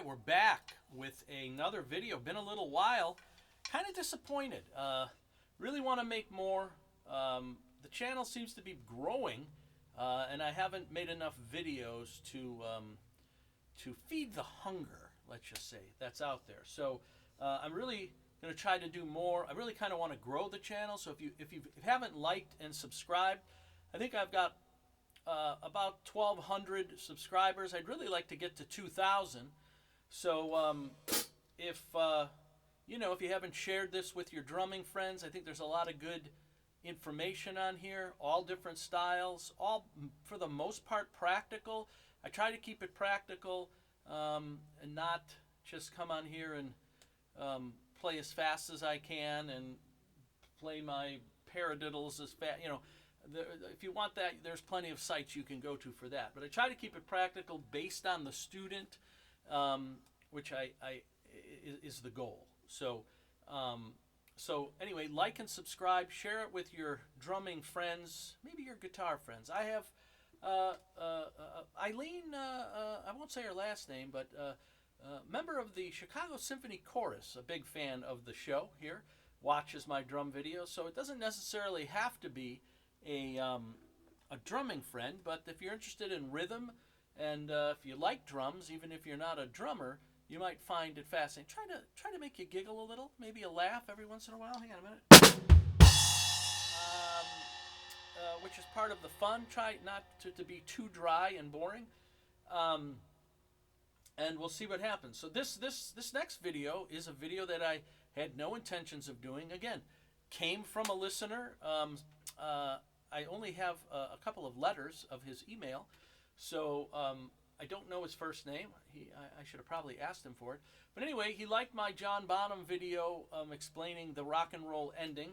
right, we're back with another video. Been a little while. Kind of disappointed. Really want to make more. The channel seems to be growing, and I haven't made enough videos to feed the hunger, let's just say, that's out there. So I'm really going to try to do more. I really kind of want to grow the channel. So if you haven't liked and subscribed, I think I've got about 1,200 subscribers. I'd really like to get to 2,000. So if if you haven't shared this with your drumming friends, I think there's a lot of good information on here, all different styles, all for the most part practical. I try to keep it practical and not just come on here and play as fast as I can and play my paradiddles as fast. If you want that, there's plenty of sites you can go to for that. But I try to keep it practical based on the student, which is the goal. So anyway, like and subscribe, share it with your drumming friends, maybe your guitar friends. I have Eileen, I won't say her last name, but member of the Chicago Symphony Chorus, a big fan of the show here, watches my drum videos. So it doesn't necessarily have to be a drumming friend, but if you're interested in rhythm and if you like drums, even if you're not a drummer, you might find it fascinating. Try to make you giggle a little, maybe a laugh every once in a while. Hang on a minute. Which is part of the fun. Try not to be too dry and boring, and we'll see what happens. So this next video is a video that I had no intentions of doing. Again, came from a listener. I only have a couple of letters of his email, so I don't know his first name. I should have probably asked him for it. But anyway, he liked my John Bonham video explaining the rock and roll ending,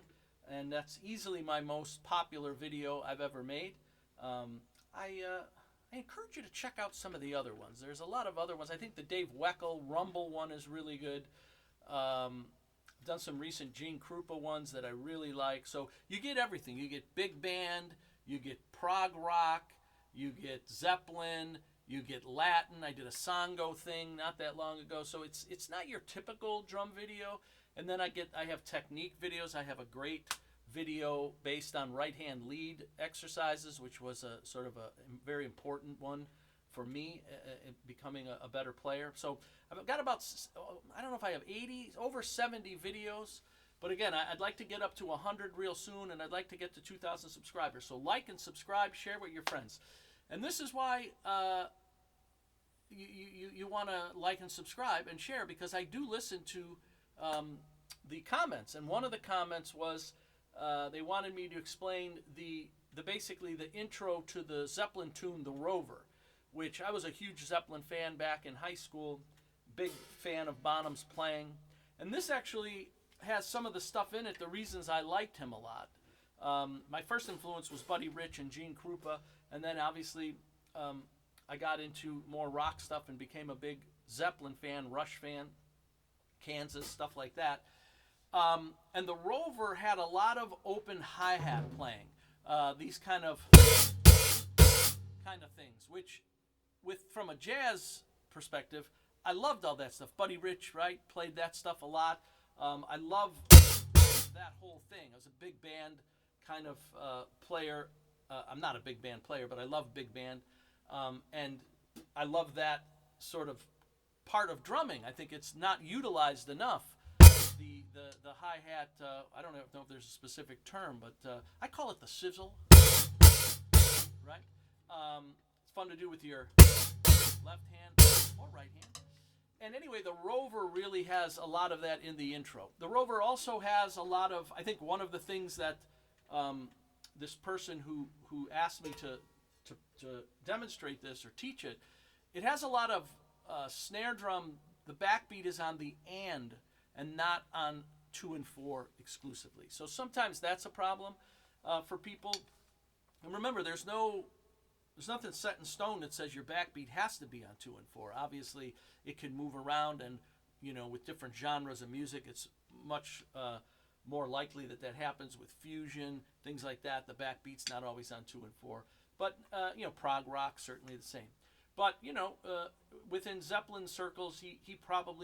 and that's easily my most popular video I've ever made. I encourage you to check out some of the other ones. There's a lot of other ones. I think the Dave Weckl Rumble one is really good. Done some recent Gene Krupa ones that I really like. So you get everything. You get big band, you get prog rock, you get Zeppelin, you get Latin. I did a Sango thing not that long ago. So it's not your typical drum video. And then I have technique videos. I have a great video based on right hand lead exercises, which was a sort of a very important one for me becoming a better player. So I've got about, I don't know if I have 80, over 70 videos. But again, I'd like to get up to 100 real soon, and I'd like to get to 2,000 subscribers. So like and subscribe, share with your friends. And this is why you want to like and subscribe and share, because I do listen to the comments. And one of the comments was they wanted me to explain basically the intro to the Zeppelin tune, the Rover, which I was a huge Zeppelin fan back in high school, big fan of Bonham's playing. And this actually has some of the stuff in it, the reasons I liked him a lot. My first influence was Buddy Rich and Gene Krupa, and then obviously I got into more rock stuff and became a big Zeppelin fan, Rush fan, Kansas, stuff like that. And the Rover had a lot of open hi-hat playing, these kind of things, which from a jazz perspective, I loved all that stuff. Buddy Rich, right, played that stuff a lot. I love that whole thing. I was a big band kind of player. I'm not a big band player, but I love big band. And I love that sort of part of drumming. I think it's not utilized enough. The hi-hat, I don't know if there's a specific term, but I call it the sizzle, right? It's fun to do with your left hand or right hand. And anyway, the Rover really has a lot of that in the intro. The Rover also has a lot of, I think one of the things that this person who asked me to demonstrate this or teach it, it has a lot of snare drum. The backbeat is on the and not on 2 and 4 exclusively. So sometimes that's a problem for people. And remember, there's nothing set in stone that says your backbeat has to be on 2 and 4. Obviously, it can move around, and with different genres of music, it's much more likely that happens with fusion, things like that. The backbeat's not always on 2 and 4, but prog rock certainly the same. But within Zeppelin circles,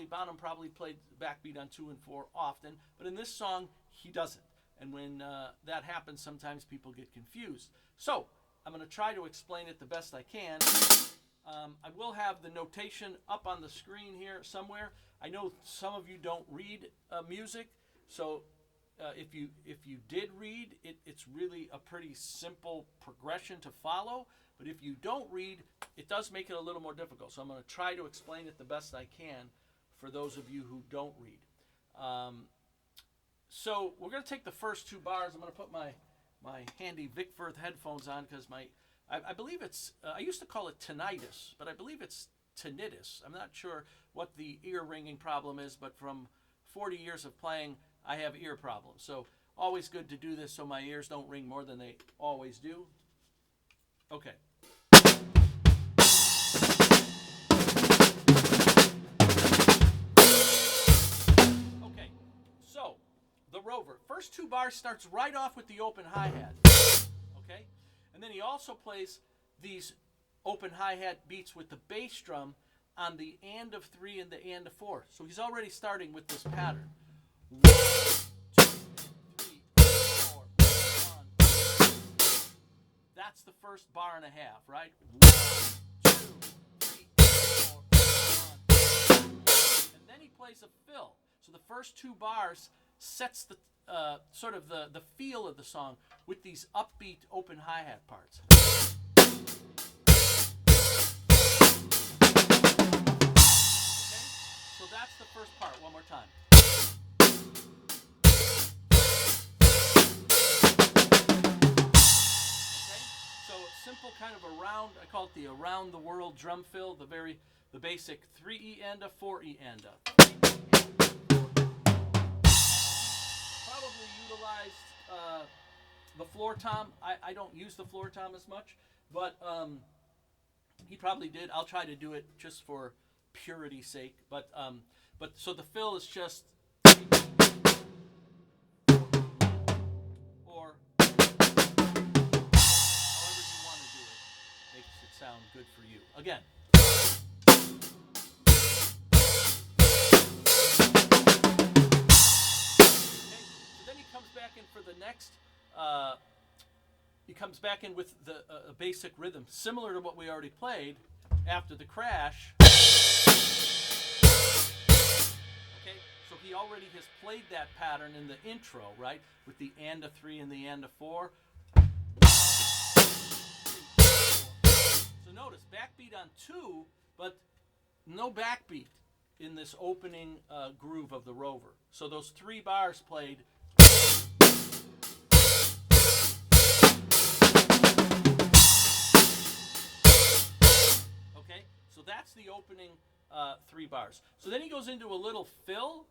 Bonham probably played backbeat on 2 and 4 often, but in this song he doesn't. And when that happens, sometimes people get confused. So I'm going to try to explain it the best I can. I will have the notation up on the screen here somewhere. I know some of you don't read music, so if you did read, it's really a pretty simple progression to follow. But if you don't read, it does make it a little more difficult. So I'm going to try to explain it the best I can for those of you who don't read. So we're going to take the first 2 bars. I'm going to put my handy Vic Firth headphones on because I believe it's, I used to call it tinnitus, but I believe it's tinnitus. I'm not sure what the ear ringing problem is, but from 40 years of playing, I have ear problems. So always good to do this so my ears don't ring more than they always do. Okay. Okay, so the Rover. First 2 bars starts right off with the open hi-hat. Okay? And then he also plays these open hi-hat beats with the bass drum on the and of 3 and the and of 4. So he's already starting with this pattern. 1, 2, 3, 4, 1. That's the first bar and a half, right? 1, 2, 3, 4, 1. And then he plays a fill. So the first 2 bars sets the sort of the feel of the song with these upbeat open hi-hat parts. Okay? So that's the first part. One more time. Okay? So simple kind of around, I call it the around the world drum fill, the basic 3E and a 4E and a. Probably utilized the floor tom. I don't use the floor tom as much, but he probably did. I'll try to do it just for purity's sake. But so the fill is just, or however you want to do it, makes it sound good for you. Again. Back in for the next, he comes back in with the basic rhythm similar to what we already played after the crash. Okay, so he already has played that pattern in the intro, right, with the and of 3 and the and of 4. 1, 2, 3, 4. So notice backbeat on 2, but no backbeat in this opening groove of the Rover. So those 3 bars played. Okay, so that's the opening 3 bars. So then he goes into a little fill,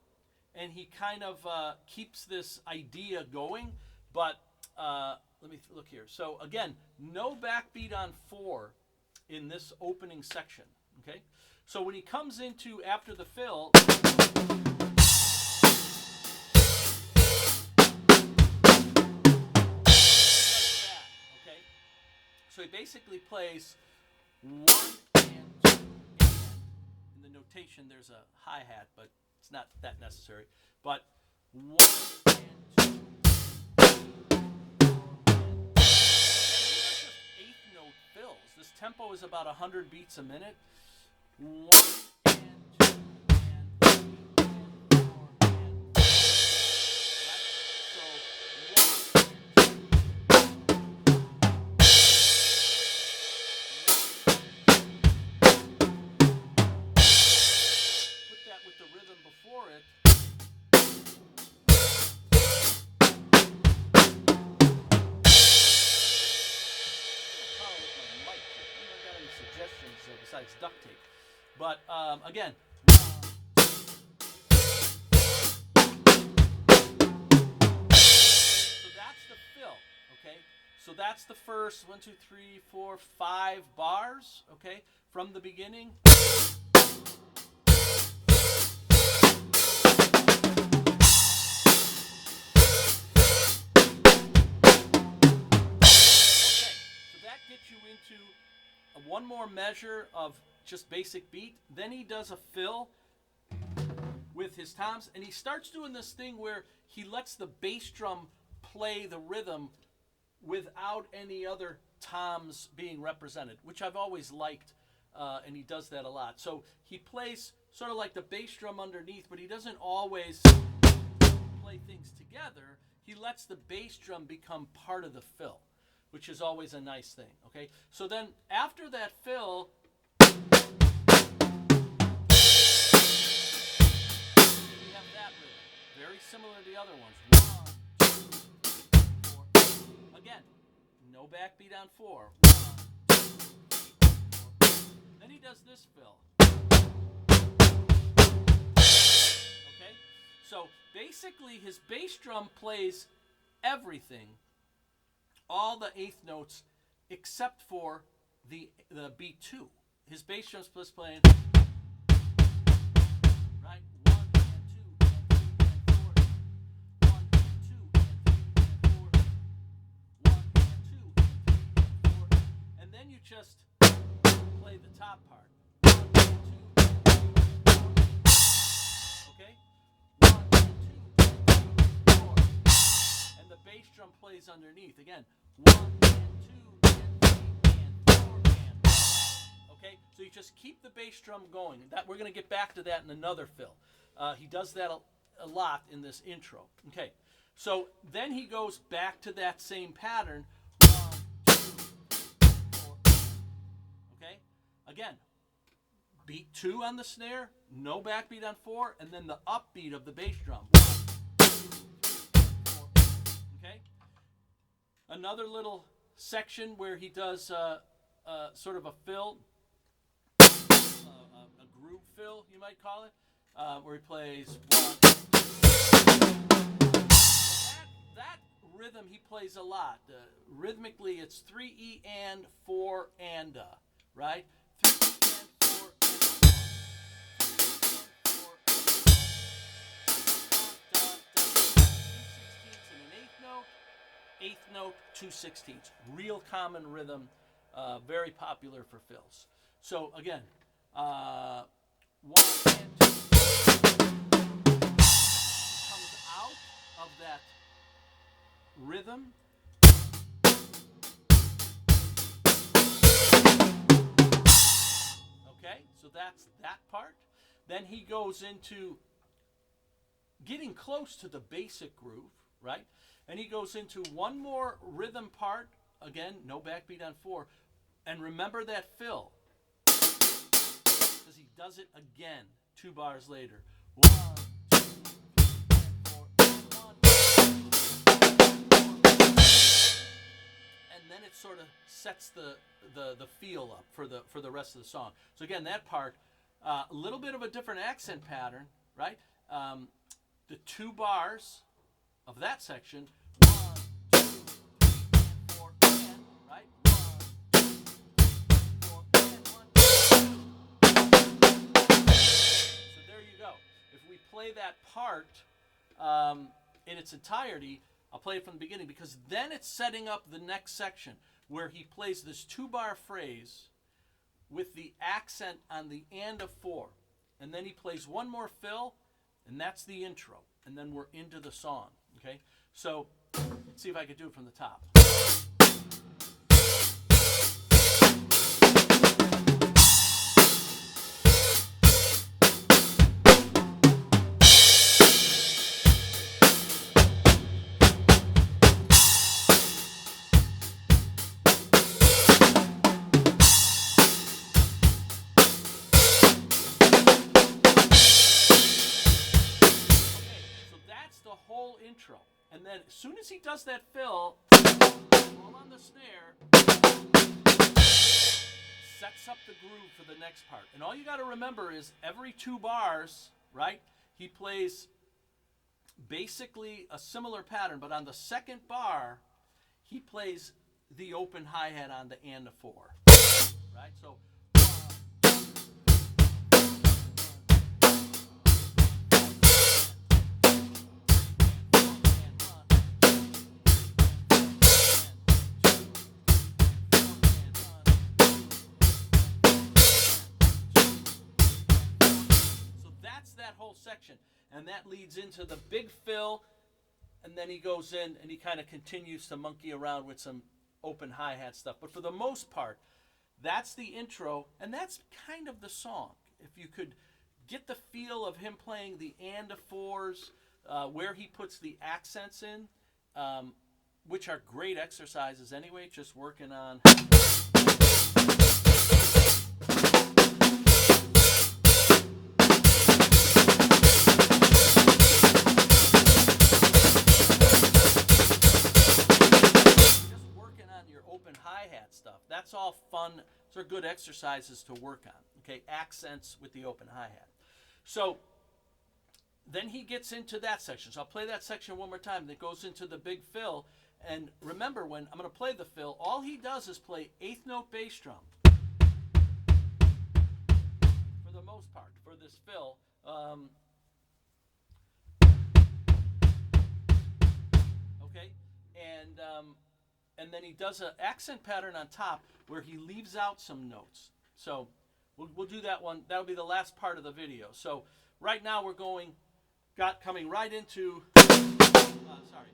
and he kind of keeps this idea going. But let me look here. So again, no backbeat on 4 in this opening section. Okay, so when he comes into after the fill. So he basically plays 1 and 2 and. In the notation, there's a hi-hat, but it's not that necessary. But 1 and 2. These are just 8th note fills. This tempo is about 100 beats a minute. 1 and 2 and 3 and 4 and. So 1. With the rhythm before it. Got any suggestions besides duct tape? But again. So that's the fill. Okay. So that's the first 1, 2, 3, 4, 5 bars. Okay, from the beginning. Gets you into one more measure of just basic beat. Then he does a fill with his toms, and he starts doing this thing where he lets the bass drum play the rhythm without any other toms being represented, which I've always liked, and he does that a lot. So he plays sort of like the bass drum underneath, but he doesn't always play things together. He lets the bass drum become part of the fill, which is always a nice thing, okay? So then after that fill, we have that rhythm, very similar to the other ones. 1, 2, 3, 4. Again, no backbeat on 4. 1, 2, 3, 4. Then he does this fill. Okay? So basically his bass drum plays everything, all the eighth notes, except for the beat 2. His bass drum's just playing, right? 1 and 2 and 3 and 4. 1 and 2 and 3 and 4. 1 and 2 and 3 and 4. And then you just play the top part. 1 and 2 and 3 and 4. Okay? 1 and 2 and 3 and 4. And the bass drum plays underneath. Again, 1 and 2 and 3 and 4 and 1. Okay, so you just keep the bass drum going. That we're going to get back to that in another fill. He does that a lot in this intro. Okay, so then he goes back to that same pattern. 1, 2, 3, 4. Okay, again, beat 2 on the snare, no backbeat on 4, and then the upbeat of the bass drum. 1, 2, 3, 4. Okay. Another little section where he does sort of a fill, a groove fill, you might call it, where he plays 1. That rhythm he plays a lot. Rhythmically, it's 3 E and 4 and right? 3 E and 4 and 2/16 and an eighth note. Eighth note, 2/16. Real common rhythm, very popular for fills. So again, 1 and 2 comes out of that rhythm. Okay, so that's that part. Then he goes into getting close to the basic groove, right? And he goes into one more rhythm part. Again, no backbeat on 4. And remember that fill, because he does it again 2 bars later. 1, 2, 3, 4, 1, 2, 3, 4. And then it sort of sets the feel up for the rest of the song. So again, that part, a little bit of a different accent pattern, right? The 2 bars of that section, 1, 2, 3, and 4, and, right? 1, 2, 3, 4, and 1, 2. So there you go. If we play that part in its entirety, I'll play it from the beginning, because then it's setting up the next section where he plays this 2-bar phrase with the accent on the and of 4. And then he plays one more fill, and that's the intro. And then we're into the song. Okay? So let's see if I could do it from the top. Intro. And then as soon as he does that fill, all on the snare, sets up the groove for the next part. And all you got to remember is every 2 bars, right, he plays basically a similar pattern, but on the second bar, he plays the open hi-hat on the and of 4, right? So section. And that leads into the big fill, and then he goes in and he kind of continues to monkey around with some open hi-hat stuff. But for the most part, that's the intro, and that's kind of the song. If you could get the feel of him playing the and of fours, where he puts the accents in, which are great exercises anyway, just working on. Hi-hat stuff. That's all fun. Those are good exercises to work on. Okay, accents with the open hi-hat. So then he gets into that section. So I'll play that section one more time. That goes into the big fill. And remember, when I'm going to play the fill, all he does is play eighth note bass drum. For the most part, for this fill. Okay, and then he does an accent pattern on top where he leaves out some notes. So we'll do that one. That'll be the last part of the video. So right now we're coming right into, sorry.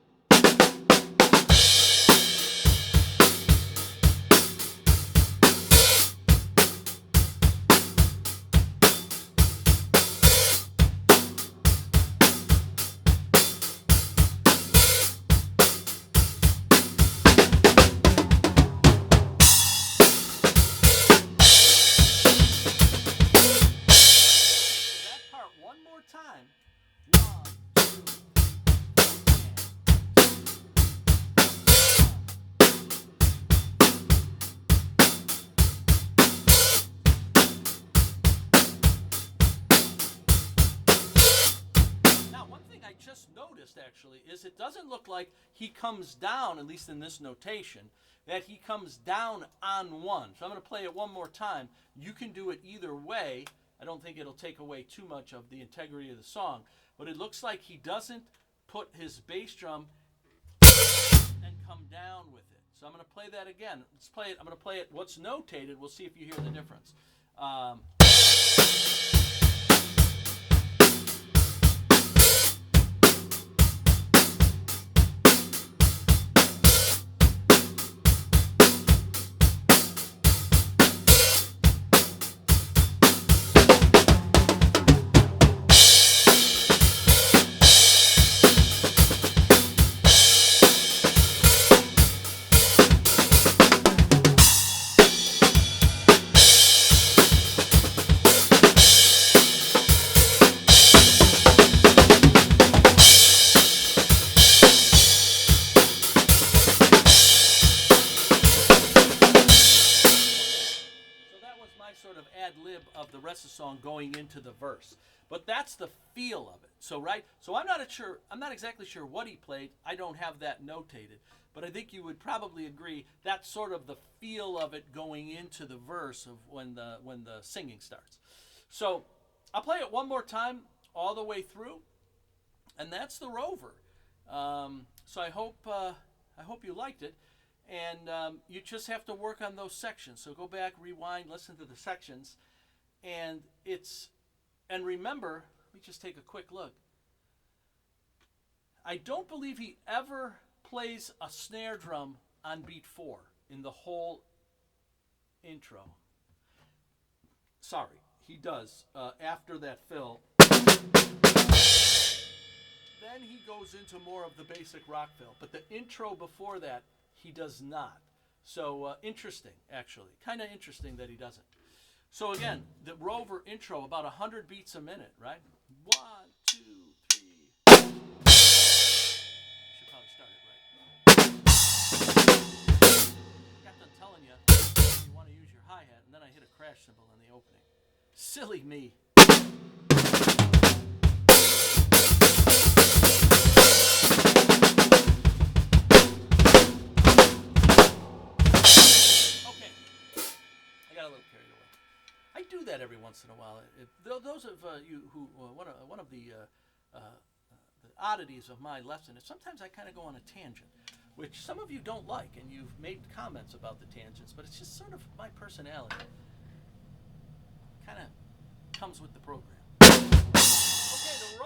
Actually, is it doesn't look like he comes down, at least in this notation, that he comes down on one. So I'm going to play it one more time. You can do it either way. I don't think it'll take away too much of the integrity of the song, but it looks like he doesn't put his bass drum and come down with it. So I'm going to play that again. Let's play it. I'm going to play it what's notated. We'll see if you hear the difference. Of the rest of the song going into the verse, but that's the feel of it. So I'm not exactly sure what he played. I don't have that notated, but I think you would probably agree that's sort of the feel of it going into the verse of when the singing starts. So I'll play it one more time all the way through, and that's the Rover. So I hope you liked it. And you just have to work on those sections. So go back, rewind, listen to the sections. And remember, let me just take a quick look. I don't believe he ever plays a snare drum on beat 4 in the whole intro. Sorry, he does after that fill. Then he goes into more of the basic rock fill. But the intro before that, he does not. So interesting, actually. Kind of interesting that he doesn't. So again, the Rover intro, about 100 beats a minute, right? 1, 2, 3. Should probably start it right. Got done telling you want to use your hi-hat, and then I hit a crash cymbal in the opening. Silly me. I do that every once in a while. Those of you who one of the oddities of my lesson is sometimes I kind of go on a tangent, which some of you don't like, and you've made comments about the tangents, but it's just sort of my personality. Kind of comes with the program. Okay, the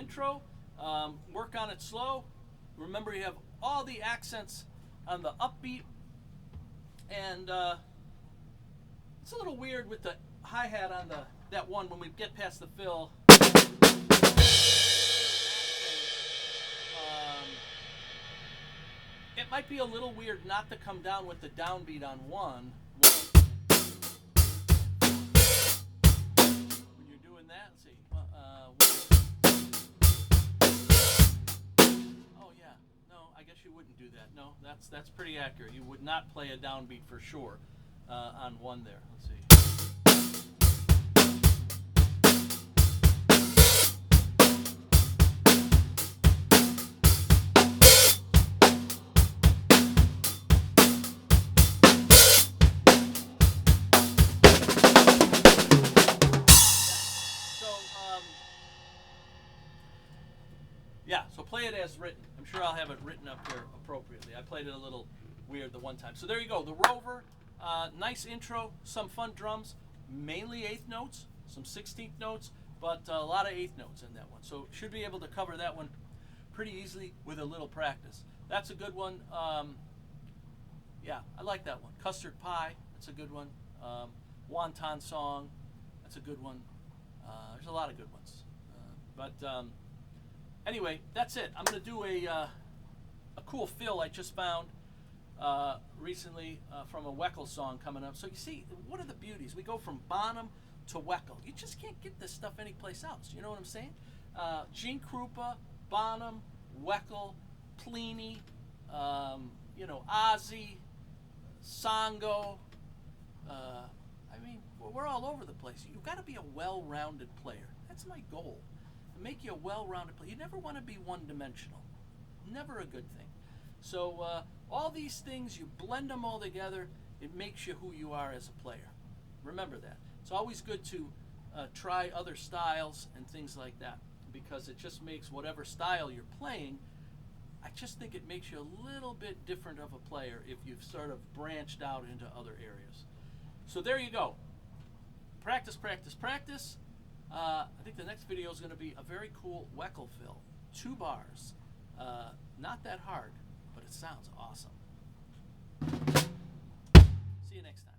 intro. Work on it slow. Remember, you have all the accents on the upbeat, and it's a little weird with the hi-hat on that one when we get past the fill. It might be a little weird not to come down with the downbeat on one. When you're doing that, let's see. Oh yeah, no, I guess you wouldn't do that. No, that's pretty accurate. You would not play a downbeat for sure on one there. Let's see. Yeah, so play it as written. I'm sure I'll have it written up here appropriately. I played it a little weird the one time. So there you go, the Rover. Nice intro, some fun drums, mainly 8th notes, some 16th notes, but a lot of 8th notes in that one. So should be able to cover that one pretty easily with a little practice. That's a good one. Yeah, I like that one. Custard Pie, that's a good one. Wonton Song, that's a good one. There's a lot of good ones. Anyway, that's it. I'm going to do a cool fill I just found recently from a Weckl song coming up. So you see, what are the beauties? We go from Bonham to Weckl. You just can't get this stuff anyplace else. You know what I'm saying? Gene Krupa, Bonham, Weckl, Plini, Ozzy, Songo. I mean, we're all over the place. You've got to be a well-rounded player. That's my goal. Make you a well-rounded player. You never want to be one-dimensional. Never a good thing. So all these things, you blend them all together, it makes you who you are as a player. Remember that. It's always good to try other styles and things like that, because it just makes whatever style you're playing, I just think it makes you a little bit different of a player if you've sort of branched out into other areas. So there you go. Practice, practice, practice. I think the next video is going to be a very cool Weckl fill. 2 bars. Not that hard, but it sounds awesome. See you next time.